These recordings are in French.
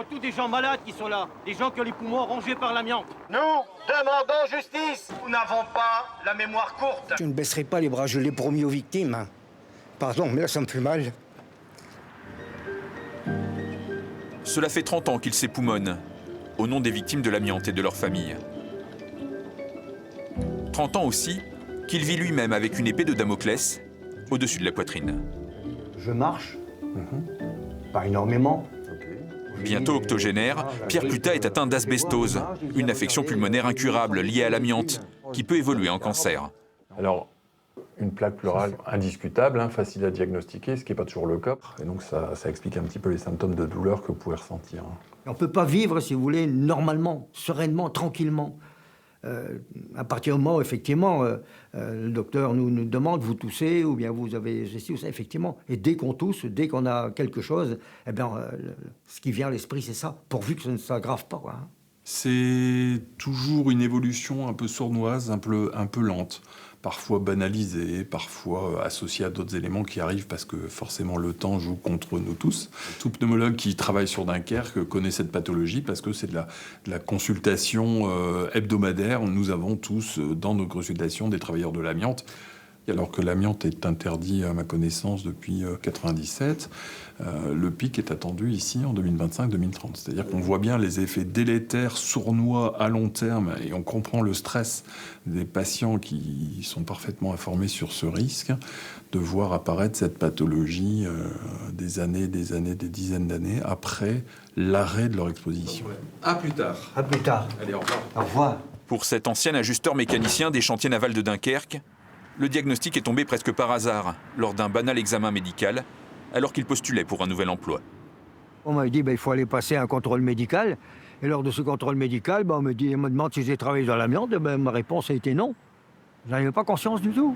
Tous des gens malades qui sont là, des gens qui ont les poumons rongés par l'amiante. Nous demandons justice. Nous n'avons pas la mémoire courte. Je ne baisserai pas les bras, je l'ai promis aux victimes. Hein. Pardon, mais là ça me fait mal. Cela fait 30 ans qu'il s'époumonne, au nom des victimes de l'amiante et de leurs familles. 30 ans aussi qu'il vit lui-même avec une épée de Damoclès au-dessus de la poitrine. Je marche, pas énormément. Bientôt octogénaire, Pierre Plutat est atteint d'asbestose, une affection pulmonaire incurable liée à l'amiante, qui peut évoluer en cancer. Alors, une plaque pleurale indiscutable, hein, facile à diagnostiquer, ce qui n'est pas toujours le cas. Et donc ça explique un petit peu les symptômes de douleur que vous pouvez ressentir. On ne peut pas vivre, si vous voulez, normalement, sereinement, tranquillement. À partir du moment où, effectivement, le docteur nous demande, vous toussez, ou bien vous avez ceci ou ça, effectivement. Et dès qu'on tousse, dès qu'on a quelque chose, eh bien, ce qui vient à l'esprit, c'est ça, pourvu que ça ne s'aggrave pas, quoi, hein. C'est toujours une évolution un peu sournoise, un peu lente, parfois banalisée, parfois associée à d'autres éléments qui arrivent parce que forcément le temps joue contre nous tous. Tout pneumologue qui travaille sur Dunkerque connaît cette pathologie parce que c'est de la consultation hebdomadaire. Nous avons tous dans nos consultations des travailleurs de l'amiante. Alors que l'amiante est interdit à ma connaissance depuis 1997, le pic est attendu ici en 2025-2030. C'est-à-dire qu'on voit bien les effets délétères, sournois à long terme, et on comprend le stress des patients qui sont parfaitement informés sur ce risque de voir apparaître cette pathologie des dizaines d'années après l'arrêt de leur exposition. À plus tard. À plus tard. Allez, au revoir. Au revoir. Pour cet ancien ajusteur mécanicien des chantiers navals de Dunkerque, le diagnostic est tombé presque par hasard, lors d'un banal examen médical, alors qu'il postulait pour un nouvel emploi. On m'a dit, il faut aller passer un contrôle médical. Et lors de ce contrôle médical, on me demande si j'ai travaillé dans l'amiante. Ma réponse a été non. Je n'en avais pas conscience du tout.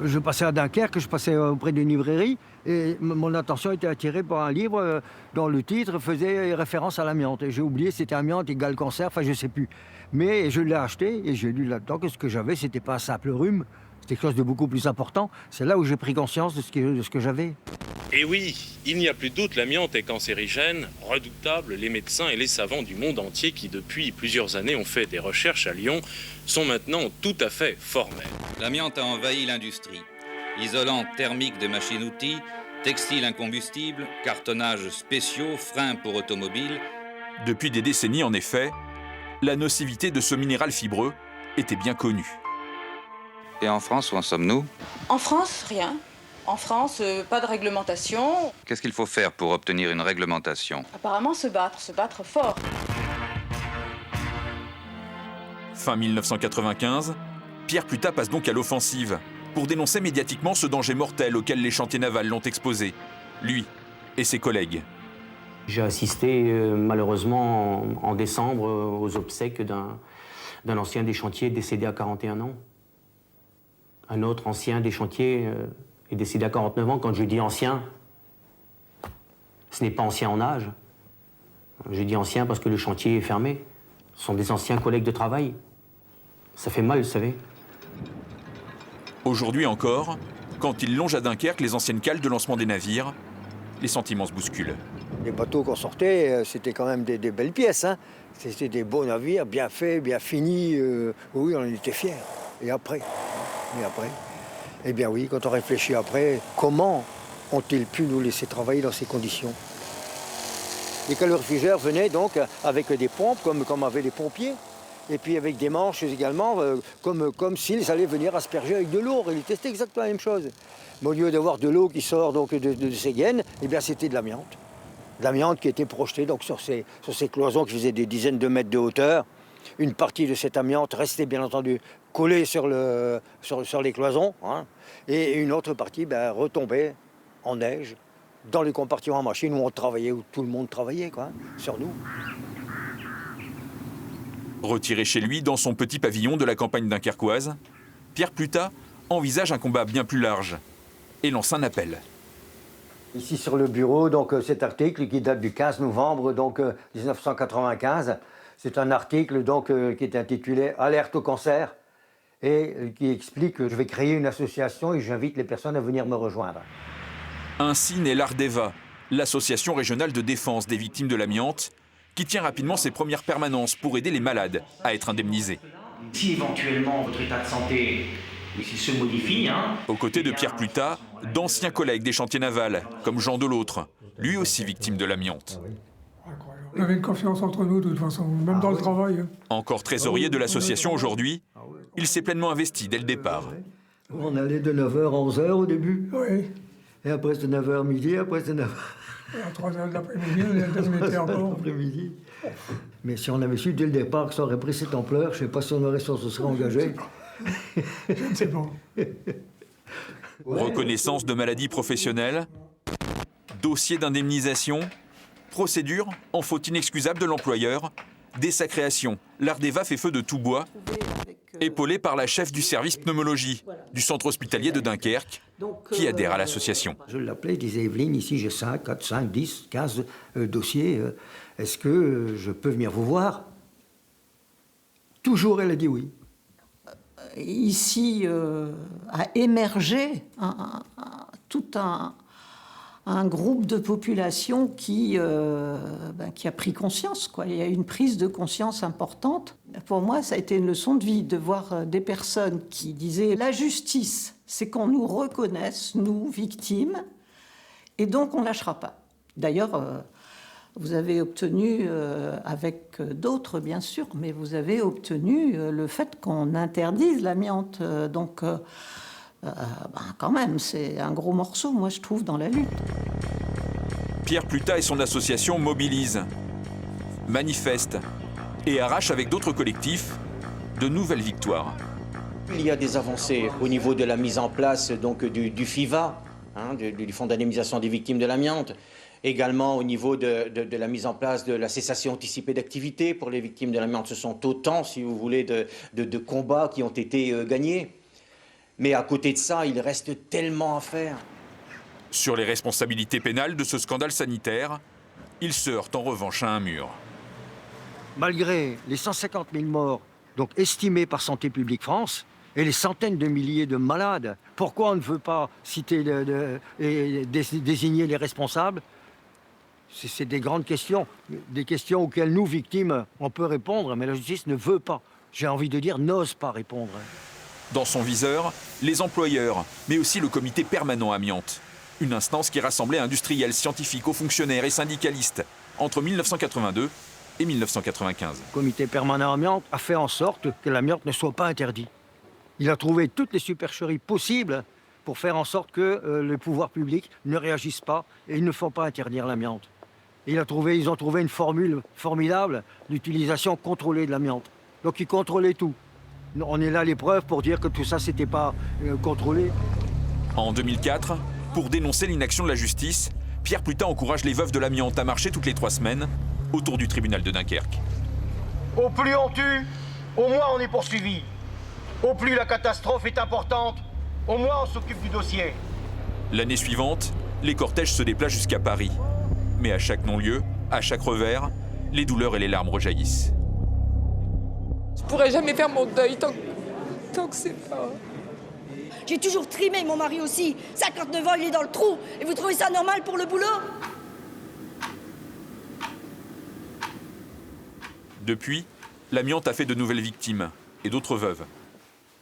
Je passais à Dunkerque, je passais auprès d'une librairie, et mon attention était attirée par un livre dont le titre faisait référence à l'amiante. Et j'ai oublié, c'était amiante égale cancer, enfin je ne sais plus. Mais je l'ai acheté et j'ai lu là-dedans que ce que j'avais, ce n'était pas un simple rhume, c'était quelque chose de beaucoup plus important. C'est là où j'ai pris conscience de ce que j'avais. Et oui, il n'y a plus de doute, l'amiante est cancérigène, redoutable. Les médecins et les savants du monde entier qui, depuis plusieurs années, ont fait des recherches à Lyon, sont maintenant tout à fait formels. L'amiante a envahi l'industrie. Isolants thermiques de machines-outils, textiles incombustibles, cartonnages spéciaux, freins pour automobiles. Depuis des décennies, en effet, la nocivité de ce minéral fibreux était bien connue. Et en France, où en sommes-nous? En France, rien. En France, pas de réglementation. Qu'est-ce qu'il faut faire pour obtenir une réglementation? Apparemment se battre fort. Fin 1995, Pierre Plutat passe donc à l'offensive pour dénoncer médiatiquement ce danger mortel auquel les chantiers navals l'ont exposé, lui et ses collègues. J'ai assisté malheureusement en décembre aux obsèques d'un ancien des chantiers décédé à 41 ans. Un autre ancien des chantiers est décédé à 49 ans. Quand je dis ancien, ce n'est pas ancien en âge. Je dis ancien parce que le chantier est fermé. Ce sont des anciens collègues de travail. Ça fait mal, vous savez. Aujourd'hui encore, quand il longe à Dunkerque les anciennes cales de lancement des navires, les sentiments se bousculent. Les bateaux qu'on sortait, c'était quand même des belles pièces, hein. C'était des beaux navires, bien faits, bien finis. Oui, on en était fiers. Et après? Eh bien oui, quand on réfléchit après, comment ont-ils pu nous laisser travailler dans ces conditions? Les calorifugeurs venaient donc avec des pompes, comme avaient les pompiers, et puis avec des manches également, comme s'ils allaient venir asperger avec de l'eau. En réalité, c'était exactement la même chose. Mais au lieu d'avoir de l'eau qui sort donc de ces gaines, eh bien c'était de l'amiante. De l'amiante qui était projetée donc, sur ces cloisons qui faisaient des dizaines de mètres de hauteur. Une partie de cette amiante restait bien entendu collée sur les cloisons, hein, et une autre partie retombait en neige dans les compartiments machines où on travaillait, où tout le monde travaillait, quoi, sur nous. Retiré chez lui dans son petit pavillon de la campagne dunkerquoise, Pierre Plutat envisage un combat bien plus large et lance un appel. Ici sur le bureau, donc cet article qui date du 15 novembre 1995, c'est un article donc, qui est intitulé « Alerte au cancer » et qui explique que je vais créer une association et j'invite les personnes à venir me rejoindre. Ainsi naît l'Ardeva, l'association régionale de défense des victimes de l'amiante, qui tient rapidement ses premières permanences pour aider les malades à être indemnisés. Si éventuellement votre état de santé se modifie... Aux côtés de Pierre Plutat, d'anciens collègues des chantiers navals, comme Jean Delautre, lui aussi victime de l'amiante. On avait une confiance entre nous, de toute façon, même dans le travail. Encore trésorier de l'association aujourd'hui, il s'est pleinement investi dès le départ. On allait de 9h à 11h au début. Oui. Et après c'était 9h midi, après c'était 9h. À 3h de l'après-midi, on était encore. Après-midi. Mais si on avait su dès le départ que ça aurait pris cette ampleur, je ne sais pas si on aurait se serait engagé. Je ne sais pas. Reconnaissance de maladie professionnelle, dossier d'indemnisation, procédure en faute inexcusable de l'employeur, dès sa création, l'Ardeva fait feu de tout bois, épaulé par la chef du service pneumologie du centre hospitalier de Dunkerque, qui adhère à l'association. Je l'appelais, je disais, Evelyne, ici j'ai 5, 4, 5, 10, 15 dossiers. Est-ce que je peux venir vous voir? Toujours, elle a dit oui. Ici a émergé tout un groupe de population qui a pris conscience, quoi. Il y a eu une prise de conscience importante. Pour moi, ça a été une leçon de vie de voir des personnes qui disaient « la justice, c'est qu'on nous reconnaisse, nous, victimes, et donc on ne lâchera pas ». D'ailleurs, vous avez obtenu, avec d'autres bien sûr, mais vous avez obtenu le fait qu'on interdise l'amiante. Donc, quand même, c'est un gros morceau, moi je trouve, dans la lutte. Pierre Plutat et son association mobilisent, manifestent et arrachent avec d'autres collectifs de nouvelles victoires. Il y a des avancées au niveau de la mise en place donc, du FIVA, du Fonds d'indemnisation des victimes de l'amiante. Également au niveau de la mise en place de la cessation anticipée d'activité pour les victimes de l'amiante. Ce sont autant, si vous voulez, de combats qui ont été gagnés. Mais à côté de ça, il reste tellement à faire. Sur les responsabilités pénales de ce scandale sanitaire, il se heurte en revanche à un mur. Malgré les 150 000 morts donc estimés par Santé publique France et les centaines de milliers de malades, pourquoi on ne veut pas citer et désigner les responsables? C'est des grandes questions, des questions auxquelles nous, victimes, on peut répondre, mais la justice ne veut pas. J'ai envie de dire, n'ose pas répondre. Dans son viseur, les employeurs, mais aussi le comité permanent amiante. Une instance qui rassemblait industriels, scientifiques, hauts fonctionnaires et syndicalistes entre 1982 et 1995. Le comité permanent amiante a fait en sorte que l'amiante ne soit pas interdit. Il a trouvé toutes les supercheries possibles pour faire en sorte que les pouvoirs publics ne réagissent pas et il ne faut pas interdire l'amiante. Ils ont trouvé une formule formidable d'utilisation contrôlée de l'amiante. Donc ils contrôlaient tout. On est là les preuves pour dire que tout ça, c'était pas contrôlé. En 2004, pour dénoncer l'inaction de la justice, Pierre Plutat encourage les veuves de l'amiante à marcher toutes les 3 semaines autour du tribunal de Dunkerque. Au plus on tue, au moins on est poursuivi. Au plus la catastrophe est importante, au moins on s'occupe du dossier. L'année suivante, les cortèges se déplacent jusqu'à Paris. Mais à chaque non-lieu, à chaque revers, les douleurs et les larmes rejaillissent. Je pourrais jamais faire mon deuil tant que c'est pas... J'ai toujours trimé mon mari aussi. 59 ans, il est dans le trou. Et vous trouvez ça normal pour le boulot? Depuis, l'amiante a fait de nouvelles victimes et d'autres veuves.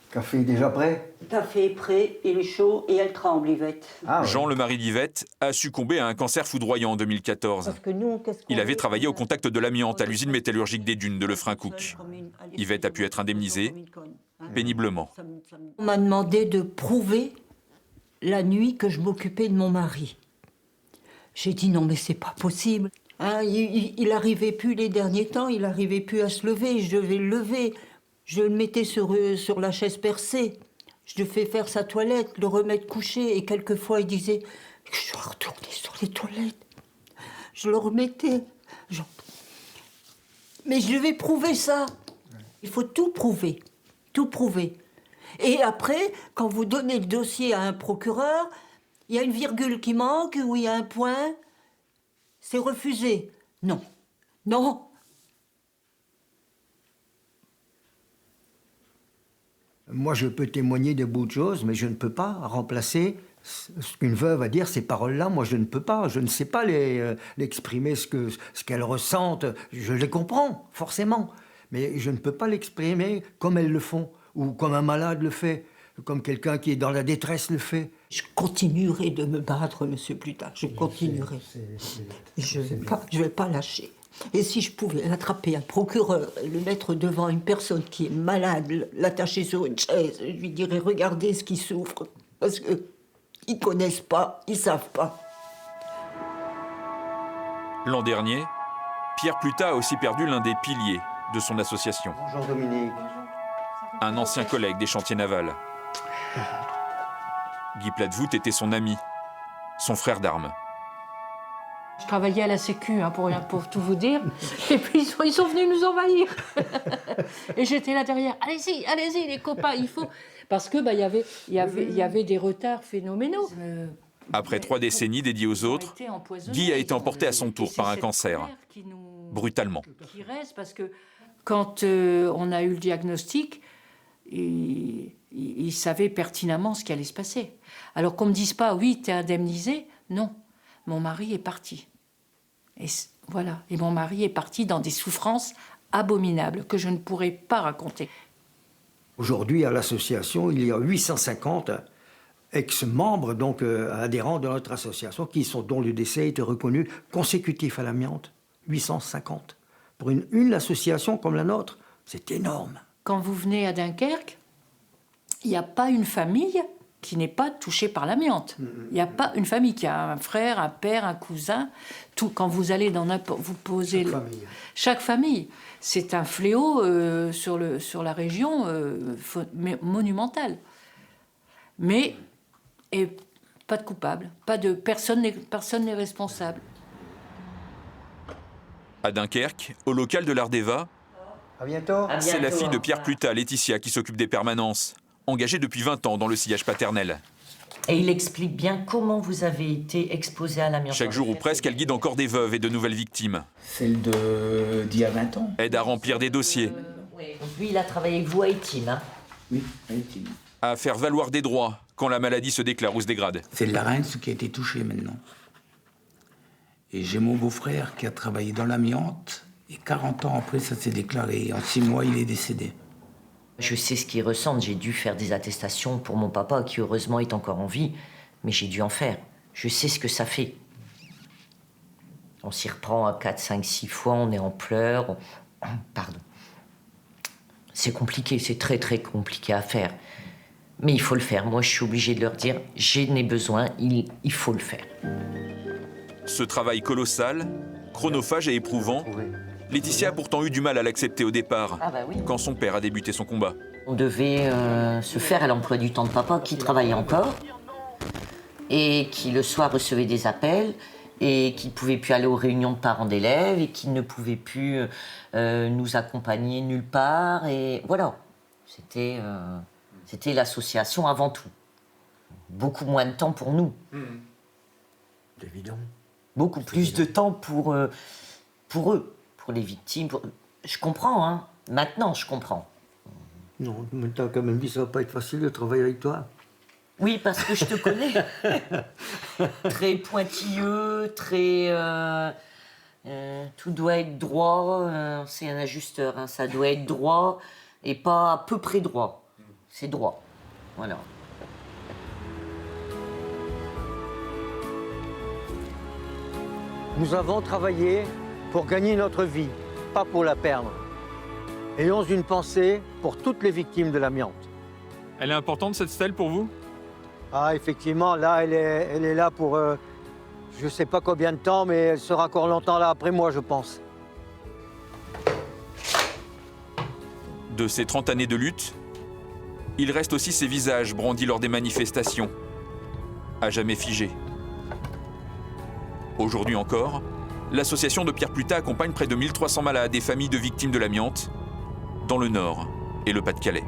Café est déjà prêt? Café est prêt, il est chaud et elle tremble, Yvette. Jean, le mari d'Yvette, a succombé à un cancer foudroyant en 2014. Parce que nous, Il avait travaillé au contact de l'amiante à l'usine métallurgique des Dunes de Lefrancouc. Yvette a pu être indemnisée péniblement. On m'a demandé de prouver la nuit que je m'occupais de mon mari. J'ai dit non, mais c'est pas possible. Il arrivait plus les derniers temps, il arrivait plus à se lever, je devais le lever. Je le mettais sur la chaise percée. Je lui fais faire sa toilette, le remettre couché. Et quelquefois, il disait « Je dois retourner sur les toilettes. » Je le remettais. Mais je devais prouver ça. Il faut tout prouver. Tout prouver. Et après, quand vous donnez le dossier à un procureur, il y a une virgule qui manque ou il y a un point. C'est refusé. Non. Non. Moi, je peux témoigner de beaucoup de choses, mais je ne peux pas remplacer Ce qu'une veuve va dire, ces paroles-là, moi je ne peux pas, je ne sais pas l'exprimer, ce qu'elles ressentent. Je les comprends, forcément, mais je ne peux pas l'exprimer comme elles le font, ou comme un malade le fait, comme quelqu'un qui est dans la détresse le fait. Je continuerai de me battre, monsieur Pluta, je continuerai. Je ne vais pas lâcher. Et si je pouvais attraper un procureur et le mettre devant une personne qui est malade, l'attacher sur une chaise, je lui dirais, regardez ce qu'il souffre, parce que ils connaissent pas, ils savent pas. L'an dernier, Pierre Pluta a aussi perdu l'un des piliers de son association. Bonjour Dominique. Un ancien collègue des chantiers navals. Guy Platevoûte était son ami, son frère d'armes. Je travaillais à la Sécu, pour tout vous dire. Et puis ils sont venus nous envahir. Et j'étais là derrière. Allez-y, allez-y, les copains, il faut... Parce que y avait des retards phénoménaux. Après 3 décennies dédiées aux autres, Guy a été emporté à son tour par un cancer, brutalement. Qui reste parce que quand on a eu le diagnostic, il savait pertinemment ce qui allait se passer. Alors qu'on me dise pas, oui, t'es indemnisé, non. Mon mari est parti. Et voilà. Et mon mari est parti dans des souffrances abominables que je ne pourrais pas raconter. Aujourd'hui, à l'association, il y a 850 ex-membres, donc adhérents de notre association, dont le décès a été reconnu consécutif à l'amiante. 850. Pour une association comme la nôtre, c'est énorme. Quand vous venez à Dunkerque, il n'y a pas une famille qui n'est pas touchée par l'amiante. Il n'y a pas une famille qui a un frère, un père, un cousin. Quand vous allez dans n'importe... Vous posez... Chaque famille. C'est un fléau sur la région monumental. Mais pas de coupable. Personne n'est responsable. À Dunkerque, au local de l'Ardeva, à bientôt. C'est la fille de Pierre Pluta, Laetitia, qui s'occupe des permanences, engagée depuis 20 ans dans le sillage paternel. Et il explique bien comment vous avez été exposé à l'amiante. Chaque jour ou presque, elle guide encore des veuves et de nouvelles victimes. Celle d'il y a 20 ans. Aide à remplir des dossiers. Donc lui, il a travaillé avec vous à Etim, hein? Oui, à Etim. À faire valoir des droits quand la maladie se déclare ou se dégrade. C'est la reine qui a été touchée maintenant. Et j'ai mon beau-frère qui a travaillé dans l'amiante. Et 40 ans après, ça s'est déclaré. En 6 mois, il est décédé. Je sais ce qu'ils ressentent. J'ai dû faire des attestations pour mon papa, qui heureusement est encore en vie. Mais j'ai dû en faire. Je sais ce que ça fait. On s'y reprend à 4, 5, 6 fois, on est en pleurs. Pardon. C'est compliqué, c'est très très compliqué à faire. Mais il faut le faire. Moi, je suis obligée de leur dire, j'en ai besoin, il faut le faire. Ce travail colossal, chronophage et éprouvant, Laetitia a pourtant eu du mal à l'accepter au départ, quand son père a débuté son combat. On devait se faire à l'emploi du temps de papa, qui travaillait encore, et qui le soir recevait des appels, et qui ne pouvait plus aller aux réunions de parents d'élèves, et qui ne pouvait plus nous accompagner nulle part, et voilà. C'était l'association avant tout. Beaucoup moins de temps pour nous. Évidemment. Beaucoup plus de temps pour eux, pour les victimes. Je comprends, hein. Maintenant, je comprends. Non, mais t'as quand même dit que ça va pas être facile de travailler avec toi. Oui, parce que je te connais. Très pointilleux, très... tout doit être droit. C'est un ajusteur, hein. Ça doit être droit et pas à peu près droit. C'est droit. Voilà. Nous avons travaillé pour gagner notre vie, pas pour la perdre. Ayons une pensée pour toutes les victimes de l'amiante. Elle est importante, cette stèle, pour vous? Ah, effectivement, là, elle est là pour je ne sais pas combien de temps, mais elle sera encore longtemps là après moi, je pense. De ces 30 années de lutte, il reste aussi ces visages brandis lors des manifestations, à jamais figés. Aujourd'hui encore, l'association de Pierre Pluta accompagne près de 1300 malades et familles de victimes de l'amiante dans le Nord et le Pas-de-Calais.